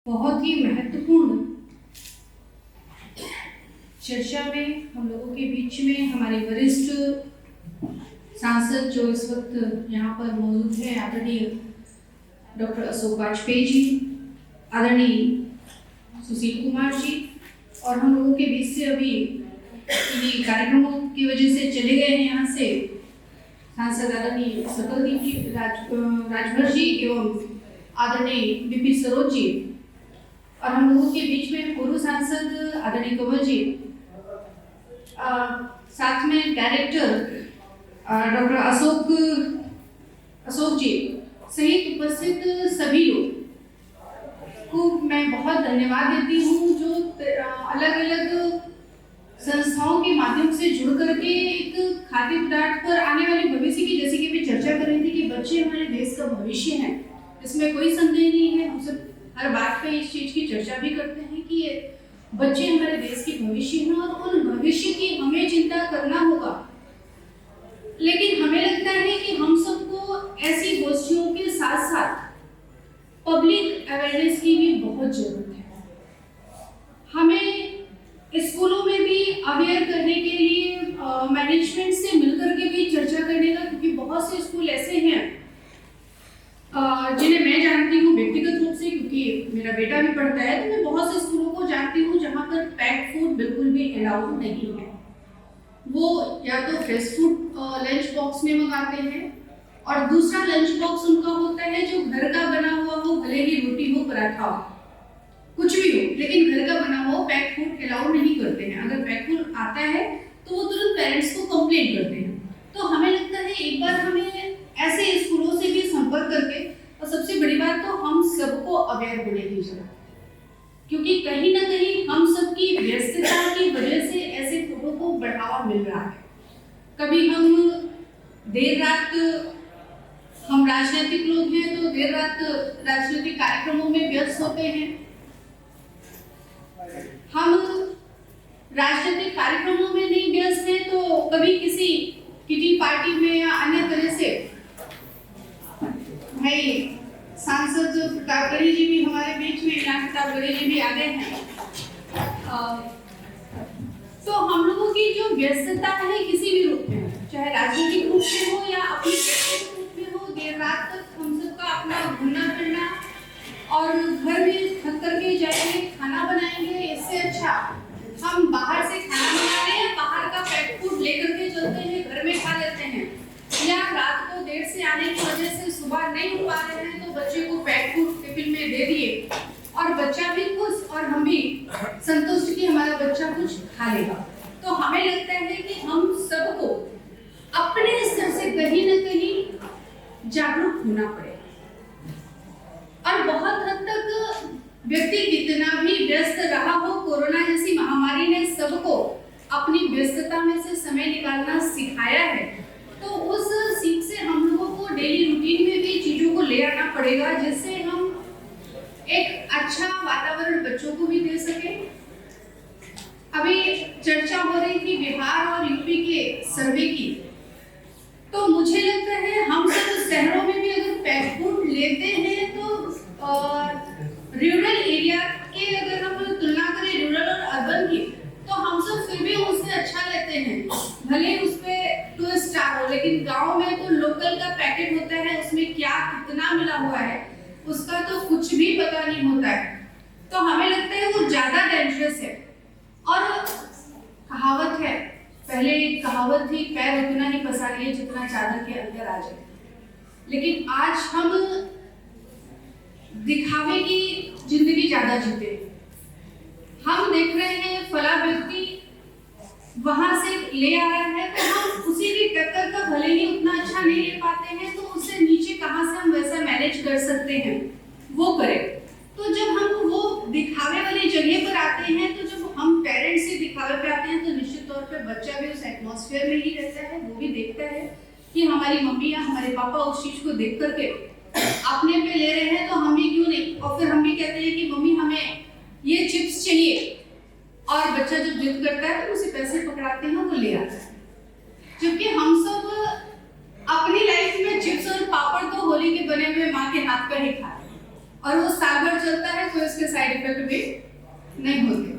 बहुत ही महत्वपूर्ण चर्चा में हम लोगों के बीच में हमारे वरिष्ठ सांसद जो इस वक्त यहाँ पर मौजूद है, आदरणीय डॉक्टर अशोक वाजपेयी जी, आदरणीय सुशील कुमार जी, और हम लोगों के बीच से अभी इन्हीं कार्यक्रमों की वजह से चले गए हैं यहाँ से सांसद आदरणीय सकलदीप जी, राजभर जी एवं आदरणीय बीपी सरोज जी, और हम लोगों के बीच में पूर्व सांसद आदरणीय कमल जी, साथ में डायरेक्टर डॉक्टर अशोक जी सहित उपस्थित सभी लोग को मैं बहुत धन्यवाद देती हूँ जो अलग अलग संस्थाओं के माध्यम से जुड़ करके एक खाद्य पदार्थ पर आने वाले भविष्य की, जैसे कि भी चर्चा कर रही थी कि बच्चे हमारे देश का भविष्य हैं, इसमें कोई संदेह नहीं है। हम सब हर बात पे इस चीज की चर्चा भी करते हैं कि ये बच्चे हमारे देश के भविष्य हैं और उन भविष्य की हमें चिंता करना होगा। लेकिन हमें लगता है कि हम सबको ऐसी गोष्ठियों के साथ साथ पब्लिक अवेयरनेस की भी बहुत जरूरत है। हमें स्कूलों में भी अवेयर करने के लिए मैनेजमेंट से मिलकर के भी चर्चा करने का, क्योंकि बहुत से स्कूल ऐसे हैं जिन्हें मैं जानती हूँ व्यक्तिगत रूप से, क्योंकि मेरा बेटा भी पढ़ता है, तो मैं बहुत से स्कूलों को जानती हूँ जहाँ पर पैक्ड फूड बिल्कुल भी अलाउड नहीं है। वो या तो फ्रेश फूड लंच बॉक्स में मंगाते हैं, और दूसरा लंच बॉक्स उनका होता है जो घर का बना हुआ हो, भले ही रोटी हो, पराठा हो, कुछ भी हो, लेकिन घर का बना हुआ पैक्ड फूड अलाउड नहीं करते हैं। अगर पैक्ड फूड आता है तो वो तुरंत पेरेंट्स को कंप्लेंट करते हैं। तो हमें लगता है एक बार हमें ऐसे स्कूलों से भी संपर्क करके, और सबसे बड़ी बात तो हम सबको अवेयर होने की जरूरत है, क्योंकि कहीं ना कहीं हम सबकी व्यस्तता की वजह से ऐसे फूडों को बढ़ावा मिल रहा है। कभी हम देर रात, हम राजनीतिक लोग हैं तो देर रात राजनीतिक कार्यक्रमों में व्यस्त होते हैं। हम राजनीतिक कार्यक्रमों में नहीं व्यस्त हैं तो कभी किसी किटी पार्टी में या अन्य तरह से, भाई सांसद प्रतापगढ़ी जी भी हमारे बीच में, प्रतापगढ़ी जी भी आ गए हैं, तो हम लोगों की जो व्यस्तता है किसी भी रूप में, चाहे राजनीतिक रूप में हो या अपनी व्यक्तिगत रूप में हो, देर रात तक हम सबका अपना घूमना फिरना, और घर भी थक करके जाएंगे, खाना बनाएंगे, इससे अच्छा हम बाहर से खाना मंगा लें या बाहर का पैक्ड फूड लेकर के चलते हैं, घर में खा लेते हैं, या रात को देर से आने की वजह से सुबह नहीं उठ पा रहे हैं तो बच्चे को पैक्ड फूड टिफिन में दे दिए, और बच्चा भी खुश और हम भी संतुष्ट कि हमारा बच्चा कुछ खा लेगा। तो हमें लगता है कि हम सबको अपने स्तर से कहीं न कहीं जागरूक होना पड़ेगा, और बहुत हद तक व्यक्ति कितना भी व्यस्त रहा हो, कोरोना जैसी महामारी ने सबको अपनी व्यस्तता में से समय निकालना सिखाया है, तो उस सीख से हम लोगों को डेली रूटीन में भी चीजों को ले आना पड़ेगा, जिससे हम एक अच्छा वातावरण बच्चों को भी दे सके। अभी चर्चा हो रही थी बिहार और यूपी के सर्वे की, तो मुझे लगता है हम सब शहरों में भी अगर पैक्ड फूड लेते हैं तो रूरल एरिया के, अगर हम तुलना करें रूरल और अर्बन की, तो हम सब फिर भी उससे अच्छा लेते हैं, भले उस पे 2 स्टार हो, लेकिन गांव में तो लोकल का पैकेट होता है, उसमें क्या कितना मिला हुआ है उसका तो कुछ भी पता नहीं होता है, तो हमें लगता है वो ज्यादा डेंजरस है। और कहावत है, पहले एक कहावत थी, पैर उतना ही पसार लिए जितना चादर के अंदर आ जाए, लेकिन आज हम दिखावे की जिंदगी ज्यादा जीते। हम देख रहे हैं फला व्यक्ति वहां से ले आ रहा है, तो हम उसी की टक्कर का भले ही उतना अच्छा नहीं ले पाते हैं, तो उससे नीचे कहां से हम वैसा मैनेज कर सकते हैं वो करें। तो जब हम वो दिखावे वाली जगह पर आते हैं, तो जब हम पेरेंट्स से दिखावे पे आते हैं, तो निश्चित तौर पे बच्चा भी उस एटमॉस्फेयर में ही रहता है, वो भी देखता है कि हमारी मम्मी या हमारे पापा उस चीज को देख करके अपने पे ले रहे हैं, तो हम भी क्यों नहीं। और फिर हम भी कहते हैं कि मम्मी हमें ये चिप्स चाहिए, और बच्चा जब जिद करता है तो उसे पैसे पकड़ाते हैं, वो ले आता है। जबकि हम सब अपनी लाइफ में चिप्स और पापड़ तो होली के बने हुए माँ के हाथ का ही खाते हैं, और वो साल भर चलता है, कोई उसके साइड इफेक्ट भी नहीं होते।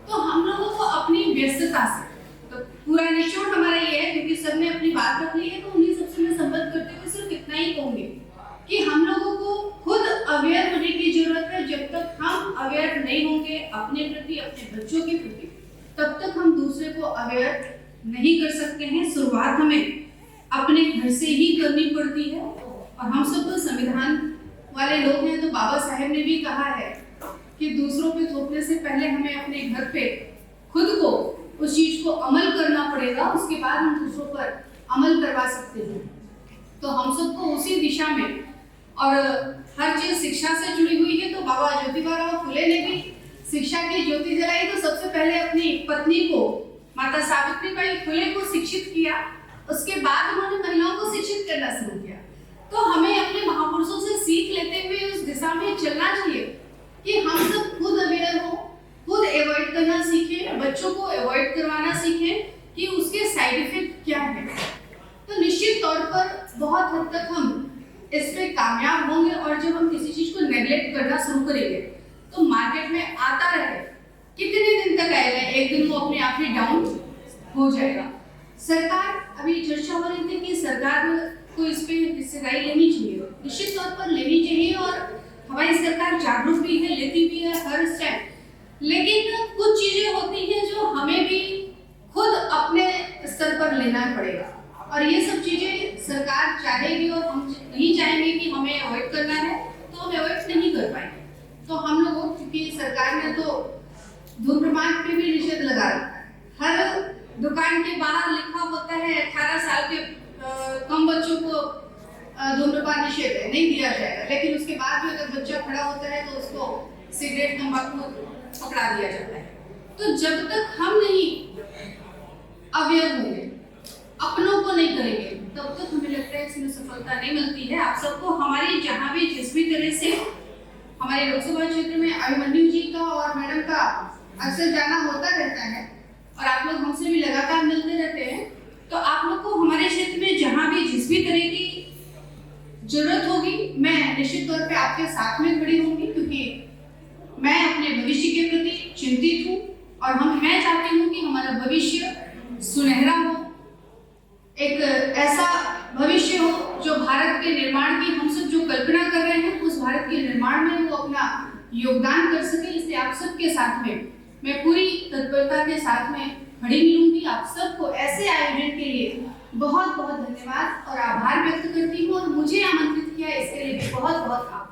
तो हम लोगों को अपनी व्यस्तता से, तो पूरा निचोड़ हमारा ये है, क्योंकि सबने अपनी बात रख ली है, तो उन्हीं सबसे मैं संबंध करते हुए सिर्फ इतना ही कहूंगी कि हम लोगों को खुद अवेयर होने की जरूरत है। जब तक हम अवेयर नहीं होंगे अपने प्रति, अपने बच्चों के प्रति, तब तक हम दूसरे को अवेयर नहीं कर सकते हैं। शुरुआत हमें अपने घर से ही करनी पड़ती है। और हम सब तो संविधान वाले लोग हैं, तो बाबा साहेब ने भी कहा है कि दूसरों पे थोपने से पहले हमें अपने घर पे खुद को उस चीज को अमल करना पड़ेगा, उसके बाद हम दूसरों पर अमल करवा सकते हैं। तो हम सबको उसी दिशा में, और हर चीज शिक्षा से जुड़ी हुई है। तो बाबा ज्योतिबा फुले ने भी शिक्षा की ज्योति जलाई, तो सबसे पहले अपनी पत्नी को, माता सावित्रीबाई फुले को शिक्षित किया, उसके बाद उन्होंने महिलाओं को शिक्षित करना शुरू किया। तो हमें अपने महापुरुषों से सीख लेते हुए उस दिशा में चलना चाहिए कि हम सब खुद अवेयर हो, खुद अवॉइड करना सीखें, बच्चों को अवॉइड करवाना सीखें कि उसके साइड इफेक्ट क्या है। तो निश्चित तौर पर बहुत हद तक हम इस पे कामयाब होंगे। और जब हम किसी चीज को नेग्लेक्ट करना शुरू करेंगे तो मार्केट में आता रहे, कितने दिन तक आएगा, एक दिन वो अपने आप ही डाउन हो जाएगा। सरकार, अभी चर्चा हो रही थी कि सरकार को इस पे हिस्सेदारी लेनी चाहिए, निश्चित तौर पर लेनी चाहिए। और हमारी सरकार जागरूक भी है, लेती भी है हर स्टेप। लेकिन कुछ चीजें होती हैं जो हमें भी खुद अपने स्तर पर लेना पड़ेगा, और ये सब चीजें सरकार चाहेगी और हम नहीं चाहेंगे कि हमें अवॉइड करना है, तो हम अवॉइड नहीं कर पाएंगे। तो हम लोगों, क्योंकि सरकार ने तो धूम्रपान पे भी निषेध लगा रखा है, हर दुकान के बाहर लिखा होता है 18 साल के कम बच्चों को धूम्रपान निषेध है, नहीं दिया जाएगा। लेकिन उसके बाद भी अगर बच्चा खड़ा होता है तो उसको सिगरेट, तंबाकू पकड़ा दिया जाता है। तो जब तक हम नहीं अवेयर होंगे, अपनों को नहीं करेंगे, तब तक हमें लगता है इसमें सफलता नहीं मिलती है। आप सबको हमारी जहाँ भी जिस भी तरह से हमारे लोकसभा क्षेत्र में अभिमन्यु जी का और मैडम का अक्सर जाना होता रहता है, और आप लोग हमसे भी लगातार मिलते रहते हैं। तो आप लोग को हमारे क्षेत्र में जहाँ भी जिस भी तरह की जरूरत होगी, मैं निश्चित तौर पे आपके साथ में खड़ी होंगी, क्योंकि मैं अपने भविष्य के प्रति चिंतित हूँ। और मैं चाहती हूँ कि हमारा भविष्य सुनहरा हो, एक ऐसा भविष्य हो जो भारत के निर्माण की हम सब जो कल्पना कर रहे हैं, उस भारत के निर्माण में वो अपना योगदान कर सके। इसलिए आप सबके साथ में मैं पूरी तत्परता के साथ में खड़ी मिलूंगी। आप सबको ऐसे आयोजन के लिए बहुत बहुत धन्यवाद और आभार व्यक्त करती हूँ, और मुझे आमंत्रित किया इसके लिए भी बहुत बहुत आभार।